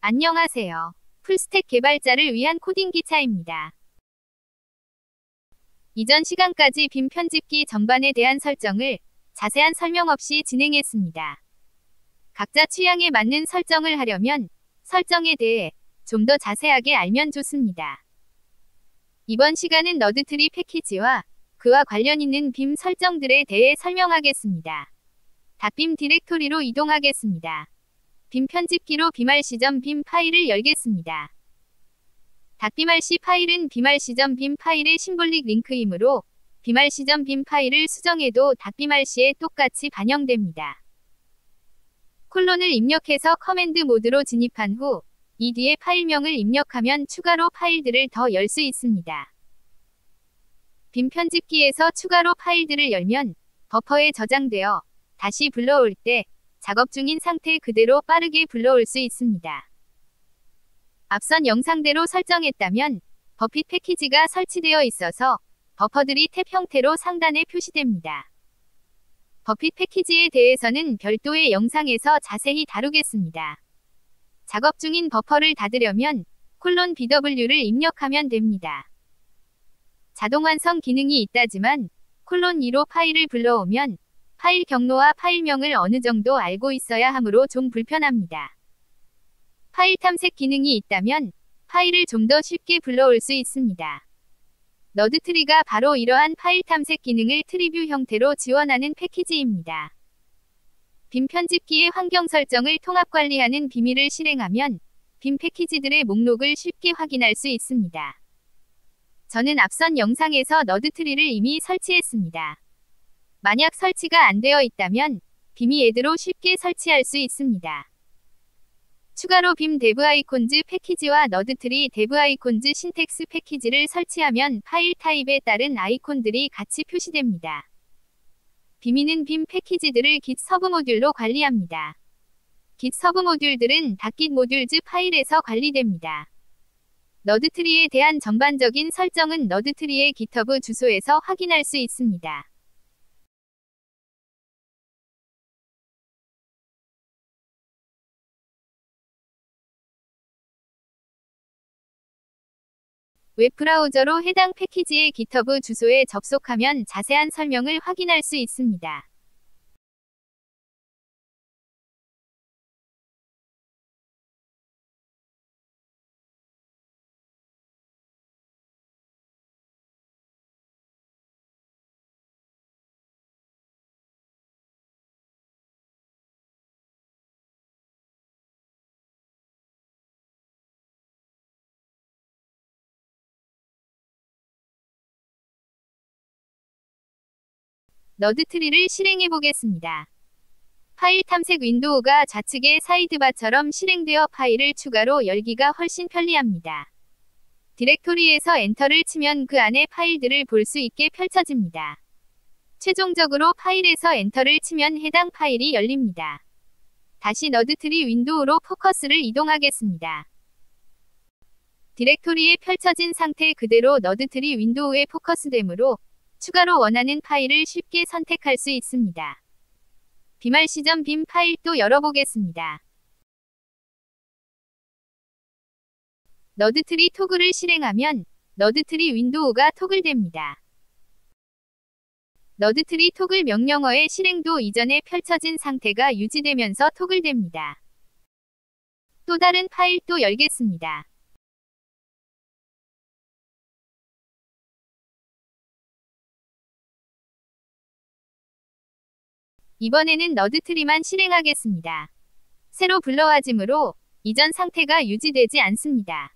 안녕하세요. 풀스택 개발자를 위한 코딩 기차입니다. 이전 시간까지 빔 편집기 전반에 대한 설정을 자세한 설명 없이 진행했습니다. 각자 취향에 맞는 설정을 하려면 설정에 대해 좀 더 자세하게 알면 좋습니다. 이번 시간은 너드트리 패키지와 그와 관련 있는 빔 설정들에 대해 설명하겠습니다. 닷빔 디렉토리로 이동하겠습니다. 빔 편집기로 bmrc.빔 파일을 열겠습니다. .bmrc 파일은 bmrc.빔 파일의 심볼릭 링크이므로 bmrc.빔 파일을 수정해도 .bmrc에 똑같이 반영됩니다. 콜론을 입력해서 커맨드 모드로 진입한 후 이 뒤에 파일명을 입력하면 추가로 파일들을 더 열 수 있습니다. 빔 편집기에서 추가로 파일들을 열면 버퍼에 저장되어 다시 불러올 때 작업 중인 상태 그대로 빠르게 불러올 수 있습니다. 앞선 영상대로 설정했다면 버핏 패키지가 설치되어 있어서 버퍼들이 탭 형태로 상단에 표시됩니다. 버핏 패키지에 대해서는 별도의 영상에서 자세히 다루겠습니다. 작업 중인 버퍼를 닫으려면 :bw를 입력하면 됩니다. 자동 완성 기능이 있다지만 :2로 파일을 불러오면 파일 경로와 파일명을 어느 정도 알고 있어야 하므로 좀 불편합니다. 파일 탐색 기능이 있다면 파일을 좀 더 쉽게 불러올 수 있습니다. 너드트리가 바로 이러한 파일 탐색 기능을 트리뷰 형태로 지원하는 패키지입니다. 빔 편집기의 환경 설정을 통합 관리하는 비밀을 실행하면 빔 패키지들의 목록을 쉽게 확인할 수 있습니다. 저는 앞선 영상에서 너드트리를 이미 설치했습니다. 만약 설치가 안 되어 있다면 빔이 애드로 쉽게 설치할 수 있습니다. 추가로 빔 데브 아이콘즈 패키지와 너드트리 데브 아이콘즈 신텍스 패키지를 설치하면 파일 타입에 따른 아이콘들이 같이 표시됩니다. 빔이는 빔 패키지들을 git 서브 모듈로 관리합니다. git 서브 모듈들은 .git 모듈즈 파일에서 관리됩니다. 너드트리에 대한 전반적인 설정은 너드트리의 GitHub 주소에서 확인할 수 있습니다. 웹브라우저로 해당 패키지의 GitHub 주소에 접속하면 자세한 설명을 확인할 수 있습니다. 너드트리를 실행해 보겠습니다. 파일 탐색 윈도우가 좌측의 사이드바처럼 실행되어 파일을 추가로 열기가 훨씬 편리합니다. 디렉토리에서 엔터를 치면 그 안에 파일들을 볼 수 있게 펼쳐집니다. 최종적으로 파일에서 엔터를 치면 해당 파일이 열립니다. 다시 너드트리 윈도우로 포커스를 이동하겠습니다. 디렉토리에 펼쳐진 상태 그대로 너드트리 윈도우에 포커스되므로 추가로 원하는 파일을 쉽게 선택할 수 있습니다. bmrc.빔 파일도 열어보겠습니다. 너드트리 토글을 실행하면 너드트리 윈도우가 토글됩니다. 너드트리 토글 명령어의 실행도 이전에 펼쳐진 상태가 유지되면서 토글됩니다. 또 다른 파일도 열겠습니다. 이번에는 너드트리만 실행하겠습니다. 새로 불러와지므로 이전 상태가 유지되지 않습니다.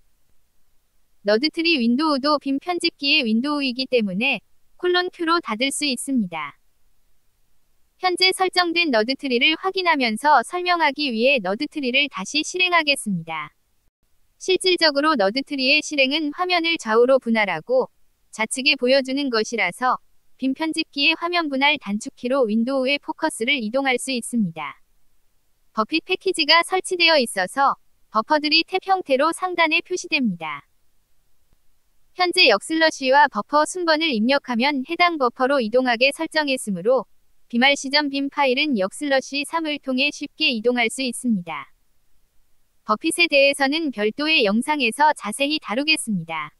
너드트리 윈도우도 빔 편집기의 윈도우이기 때문에 :Q로 닫을 수 있습니다. 현재 설정된 너드트리를 확인하면서 설명하기 위해 너드트리를 다시 실행하겠습니다. 실질적으로 너드트리의 실행은 화면을 좌우로 분할하고 좌측에 보여주는 것이라서 빔 편집기의 화면 분할 단축키로 윈도우의 포커스를 이동할 수 있습니다. 버핏 패키지가 설치되어 있어서 버퍼들이 탭 형태로 상단에 표시됩니다. 현재 역슬러시와 버퍼 순번을 입력하면 해당 버퍼로 이동하게 설정했으므로 bmrc.빔 파일은 역슬러시 3을 통해 쉽게 이동할 수 있습니다. 버핏에 대해서는 별도의 영상에서 자세히 다루겠습니다.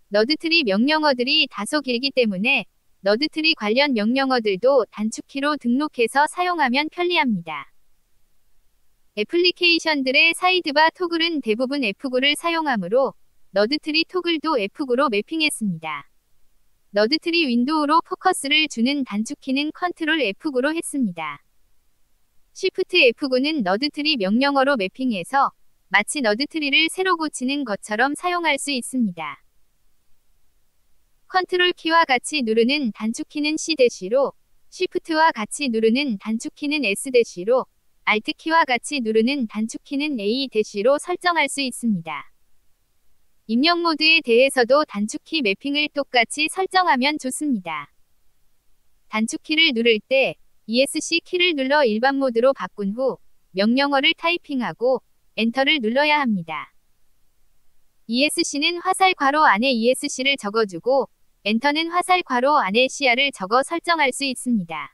너드트리 명령어들이 다소 길기 때문에 너드트리 관련 명령어들도 단축키로 등록해서 사용하면 편리합니다. 애플리케이션들의 사이드바 토글은 대부분 F9를 사용하므로 너드트리 토글도 F9로 매핑했습니다. 너드트리 윈도우로 포커스를 주는 단축키는 컨트롤 F9로 했습니다. Shift F9는 너드트리 명령어로 매핑해서 마치 너드트리를 새로 고치는 것처럼 사용할 수 있습니다. 컨트롤 키와 같이 누르는 단축키는 C-로, Shift와 같이 누르는 단축키는 S-로, Alt 키와 같이 누르는 단축키는 A-로 설정할 수 있습니다. 입력 모드에 대해서도 단축키 매핑을 똑같이 설정하면 좋습니다. 단축키를 누를 때 ESC 키를 눌러 일반 모드로 바꾼 후 명령어를 타이핑하고 엔터를 눌러야 합니다. ESC는 화살 괄호 안에 ESC를 적어주고 엔터는 화살 괄호 안에 CR을 적어 설정할 수 있습니다.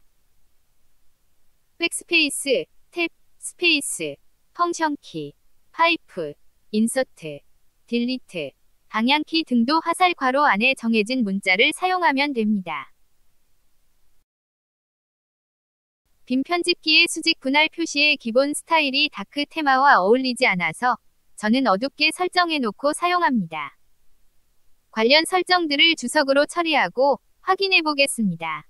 백스페이스, 탭, 스페이스, 펑션키, 파이프, 인서트, 딜리트, 방향키 등도 화살 괄호 안에 정해진 문자를 사용하면 됩니다. 빔 편집기의 수직 분할 표시의 기본 스타일이 다크 테마와 어울리지 않아서 저는 어둡게 설정해놓고 사용합니다. 관련 설정들을 주석으로 처리하고 확인해 보겠습니다.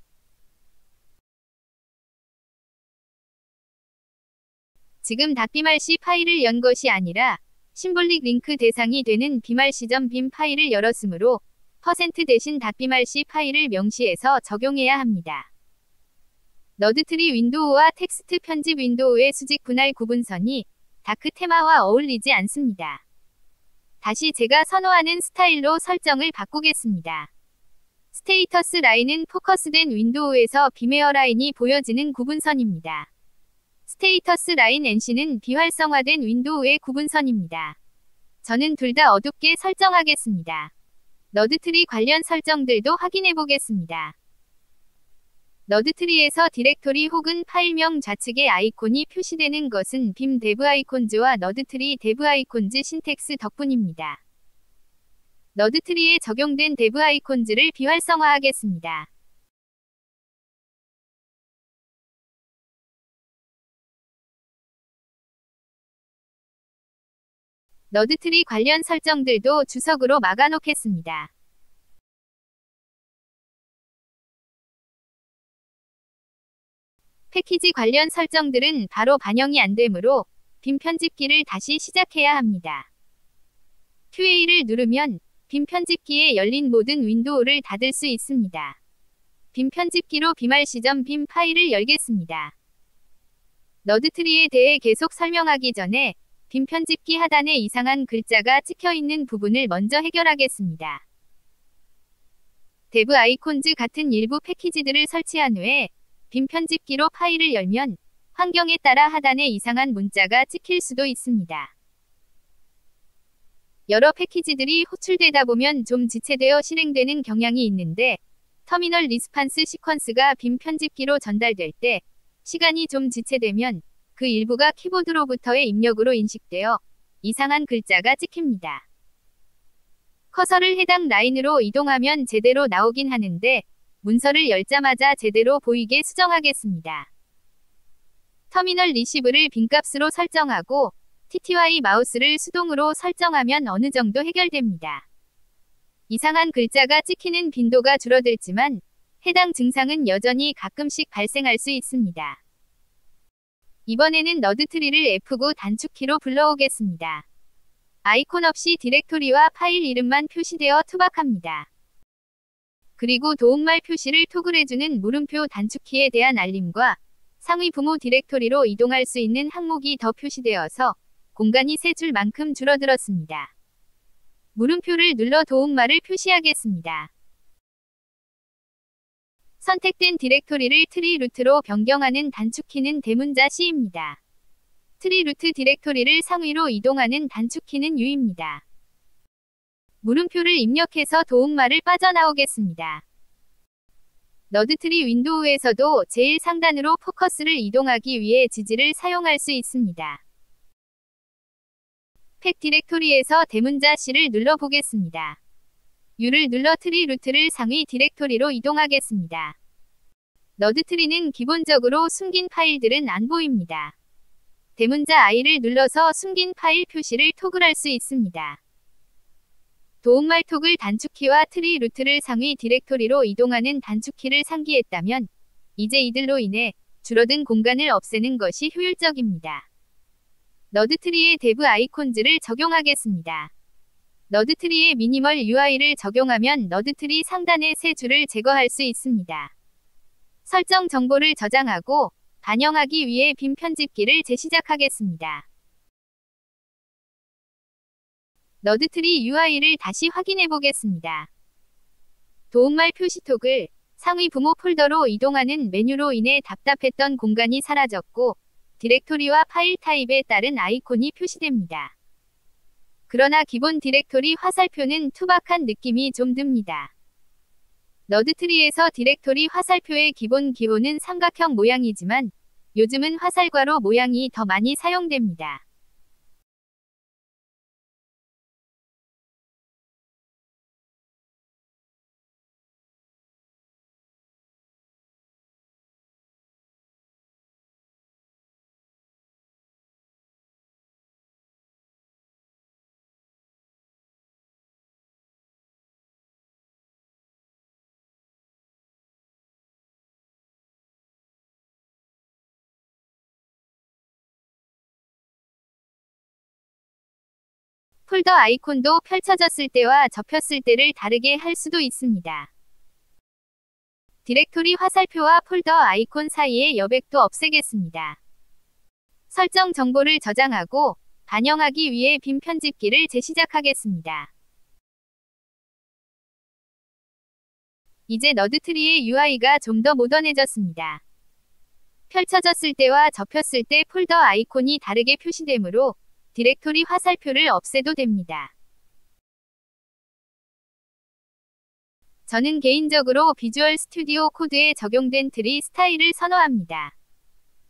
지금 닷비말시 파일을 연 것이 아니라 심볼릭 링크 대상이 되는 비말시.빔 파일을 열었으므로 % 대신 닷비말시 파일을 명시해서 적용해야 합니다. 너드트리 윈도우와 텍스트 편집 윈도우의 수직 분할 구분선이 다크 테마와 어울리지 않습니다. 다시 제가 선호하는 스타일로 설정을 바꾸겠습니다. 스테이터스 라인은 포커스된 윈도우에서 빔웨어 라인이 보여지는 구분선입니다. 스테이터스 라인 NC는 비활성화된 윈도우의 구분선입니다. 저는 둘 다 어둡게 설정하겠습니다. 너드트리 관련 설정들도 확인해 보겠습니다. 너드트리에서 디렉토리 혹은 파일명 좌측에 아이콘이 표시되는 것은 빔 데브 아이콘즈와 너드트리 데브 아이콘즈 신텍스 덕분입니다. 너드트리에 적용된 데브 아이콘즈를 비활성화하겠습니다. 너드트리 관련 설정들도 주석으로 막아놓겠습니다. 패키지 관련 설정들은 바로 반영이 안 되므로 빔 편집기를 다시 시작해야 합니다. QA를 누르면 빔 편집기에 열린 모든 윈도우를 닫을 수 있습니다. 빔 편집기로 비말시.빔 파일을 열겠습니다. 너드트리에 대해 계속 설명하기 전에 빔 편집기 하단에 이상한 글자가 찍혀있는 부분을 먼저 해결하겠습니다. 데브 아이콘즈 같은 일부 패키지들을 설치한 후에 빔 편집기로 파일을 열면 환경에 따라 하단에 이상한 문자가 찍힐 수도 있습니다. 여러 패키지들이 호출되다 보면 좀 지체되어 실행되는 경향이 있는데 터미널 리스판스 시퀀스가 빔 편집기로 전달될 때 시간이 좀 지체되면 그 일부가 키보드로부터의 입력으로 인식되어 이상한 글자가 찍힙니다. 커서를 해당 라인으로 이동하면 제대로 나오긴 하는데 문서를 열자마자 제대로 보이게 수정하겠습니다. 터미널 리시브를 빈값으로 설정하고 TTY 마우스를 수동으로 설정하면 어느 정도 해결됩니다. 이상한 글자가 찍히는 빈도가 줄어들지만 해당 증상은 여전히 가끔씩 발생할 수 있습니다. 이번에는 너드트리를 F9 단축키로 불러오겠습니다. 아이콘 없이 디렉토리와 파일 이름만 표시되어 투박합니다. 그리고 도움말 표시를 토글해주는 물음표 단축키에 대한 알림과 상위 부모 디렉토리로 이동할 수 있는 항목이 더 표시되어서 공간이 3줄만큼 줄어들었습니다. 물음표를 눌러 도움말을 표시하겠습니다. 선택된 디렉토리를 트리 루트로 변경하는 단축키는 대문자 C입니다. 트리 루트 디렉토리를 상위로 이동하는 단축키는 U입니다. 물음표를 입력해서 도움말을 빠져나오겠습니다. 너드트리 윈도우에서도 제일 상단으로 포커스를 이동하기 위해 지지를 사용할 수 있습니다. 팩 디렉토리에서 대문자 C를 눌러보겠습니다. U를 눌러 트리 루트를 상위 디렉토리로 이동하겠습니다. 너드트리는 기본적으로 숨긴 파일들은 안 보입니다. 대문자 I를 눌러서 숨긴 파일 표시를 토글할 수 있습니다. 도움말 토글 단축키와 트리 루트를 상위 디렉토리로 이동하는 단축키를 상기했다면 이제 이들로 인해 줄어든 공간을 없애는 것이 효율적입니다. 너드트리의 데브 아이콘즈를 적용하겠습니다. 너드트리의 미니멀 UI를 적용하면 너드트리 상단의 세 줄을 제거할 수 있습니다. 설정 정보를 저장하고 반영하기 위해 빔 편집기를 재시작하겠습니다. 너드트리 UI를 다시 확인해 보겠습니다. 도움말 표시 토글, 상위 부모 폴더로 이동하는 메뉴로 인해 답답했던 공간이 사라졌고 디렉토리와 파일 타입에 따른 아이콘이 표시됩니다. 그러나 기본 디렉토리 화살표는 투박한 느낌이 좀 듭니다. 너드트리에서 디렉토리 화살표의 기본 기호는 삼각형 모양이지만 요즘은 화살괄호 모양이 더 많이 사용됩니다. 폴더 아이콘도 펼쳐졌을 때와 접혔을 때를 다르게 할 수도 있습니다. 디렉토리 화살표와 폴더 아이콘 사이의 여백도 없애겠습니다. 설정 정보를 저장하고 반영하기 위해 빔 편집기를 재시작하겠습니다. 이제 너드트리의 UI가 좀 더 모던해졌습니다. 펼쳐졌을 때와 접혔을 때 폴더 아이콘이 다르게 표시되므로 디렉토리 화살표를 없애도 됩니다. 저는 개인적으로 비주얼 스튜디오 코드에 적용된 트리 스타일을 선호합니다.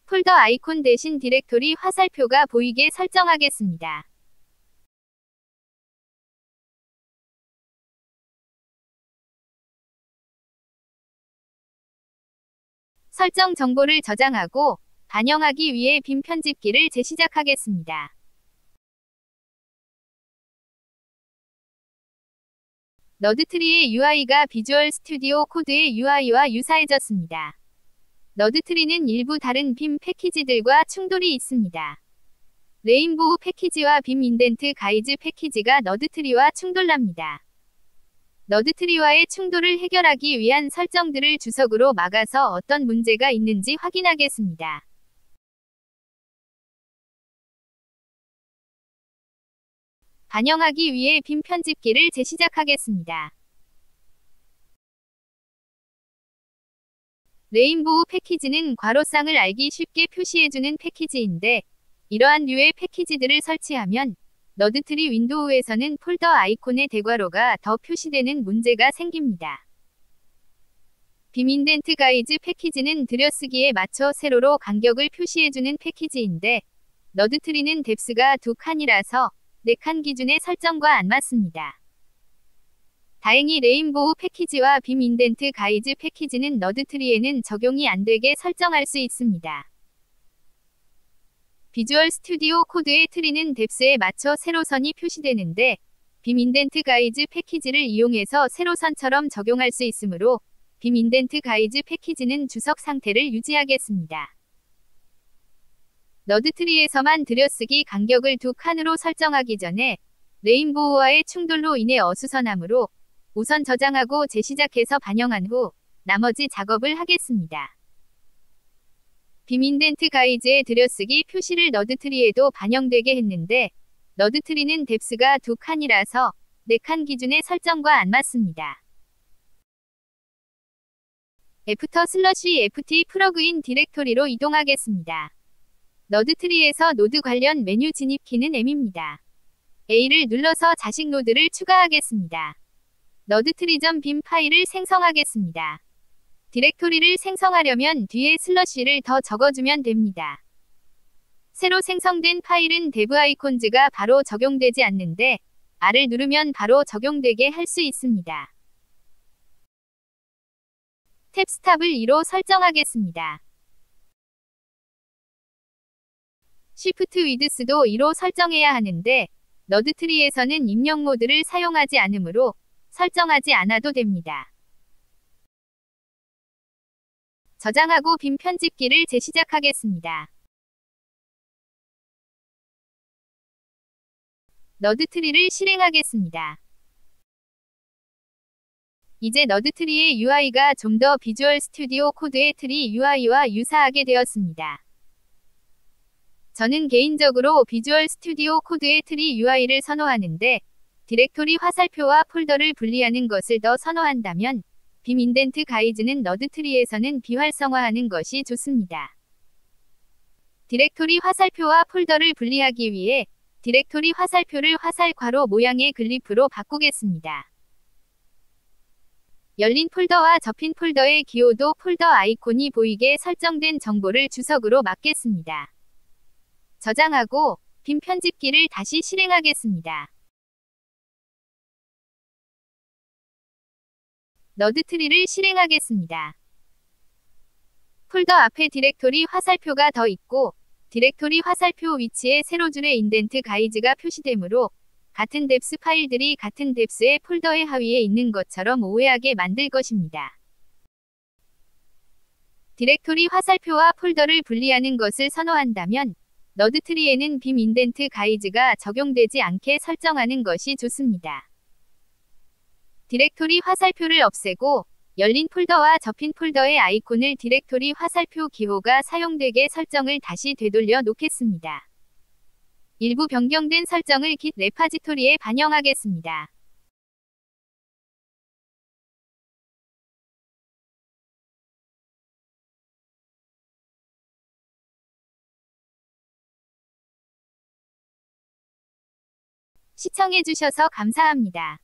폴더 아이콘 대신 디렉토리 화살표가 보이게 설정하겠습니다. 설정 정보를 저장하고 반영하기 위해 빔 편집기를 재시작하겠습니다. 너드트리의 UI가 비주얼 스튜디오 코드의 UI와 유사해졌습니다. 너드트리는 일부 다른 빔 패키지들과 충돌이 있습니다. 레인보우 패키지와 빔 인덴트 가이즈 패키지가 너드트리와 충돌납니다. 너드트리와의 충돌을 해결하기 위한 설정들을 주석으로 막아서 어떤 문제가 있는지 확인하겠습니다. 반영하기 위해 빔 편집기를 재시작하겠습니다. 레인보우 패키지는 괄호쌍을 알기 쉽게 표시해주는 패키지인데 이러한 류의 패키지들을 설치하면 너드트리 윈도우에서는 폴더 아이콘의 대괄호가 더 표시되는 문제가 생깁니다. 빔 인덴트 가이즈 패키지는 들여쓰기에 맞춰 세로로 간격을 표시해주는 패키지인데 너드트리는 뎁스가 2칸이라서 4칸 기준의 설정과 안 맞습니다. 다행히 레인보우 패키지와 빔 인덴트 가이즈 패키지는 너드트리에는 적용이 안 되게 설정할 수 있습니다. 비주얼 스튜디오 코드의 트리는 뎁스에 맞춰 세로선이 표시되는데 빔 인덴트 가이즈 패키지를 이용해서 세로선처럼 적용할 수 있으므로 빔 인덴트 가이즈 패키지는 주석 상태를 유지하겠습니다. 너드트리에서만 들여쓰기 간격을 2칸으로 설정하기 전에 레인보우와의 충돌로 인해 어수선하므로 우선 저장하고 재시작해서 반영한 후 나머지 작업을 하겠습니다. 빔 인덴트 가이즈의 들여쓰기 표시를 너드트리에도 반영되게 했는데 너드트리는 뎁스가 2칸이라서 4칸 기준의 설정과 안 맞습니다. 애프터/ft 플러그인 디렉토리로 이동하겠습니다. 너드트리에서 노드 관련 메뉴 진입키는 M입니다. A를 눌러서 자식 노드를 추가하겠습니다. 너드트리.빔 파일을 생성하겠습니다. 디렉토리를 생성하려면 뒤에 슬러시를 더 적어주면 됩니다. 새로 생성된 파일은 데브 아이콘즈가 바로 적용되지 않는데 R을 누르면 바로 적용되게 할 수 있습니다. 탭 스탑을 2로 설정하겠습니다. Shift Width도 2로 설정해야 하는데 너드트리에서는 입력 모드를 사용하지 않으므로 설정하지 않아도 됩니다. 저장하고 빔 편집기를 재시작하겠습니다. 너드트리를 실행하겠습니다. 이제 너드트리의 UI가 좀 더 비주얼 스튜디오 코드의 트리 UI와 유사하게 되었습니다. 저는 개인적으로 비주얼 스튜디오 코드의 트리 UI를 선호하는데 디렉토리 화살표와 폴더를 분리하는 것을 더 선호한다면 빔 인덴트 가이즈는 너드트리에서는 비활성화하는 것이 좋습니다. 디렉토리 화살표와 폴더를 분리하기 위해 디렉토리 화살표를 화살 괄호 모양의 글리프로 바꾸겠습니다. 열린 폴더와 접힌 폴더의 기호도 폴더 아이콘이 보이게 설정된 정보를 주석으로 맞겠습니다. 저장하고 빔 편집기를 다시 실행하겠습니다. 너드트리를 실행하겠습니다. 폴더 앞에 디렉토리 화살표가 더 있고 디렉토리 화살표 위치에 세로 줄의 인덴트 가이즈가 표시되므로 같은 뎁스 파일들이 같은 뎁스의 폴더의 하위에 있는 것처럼 오해하게 만들 것입니다. 디렉토리 화살표와 폴더를 분리하는 것을 선호한다면 너드트리에는 빔 인덴트 가이즈가 적용되지 않게 설정하는 것이 좋습니다. 디렉토리 화살표를 없애고 열린 폴더와 접힌 폴더의 아이콘을 디렉토리 화살표 기호가 사용되게 설정을 다시 되돌려 놓겠습니다. 일부 변경된 설정을 Git 레파지토리에 반영하겠습니다. 시청해주셔서 감사합니다.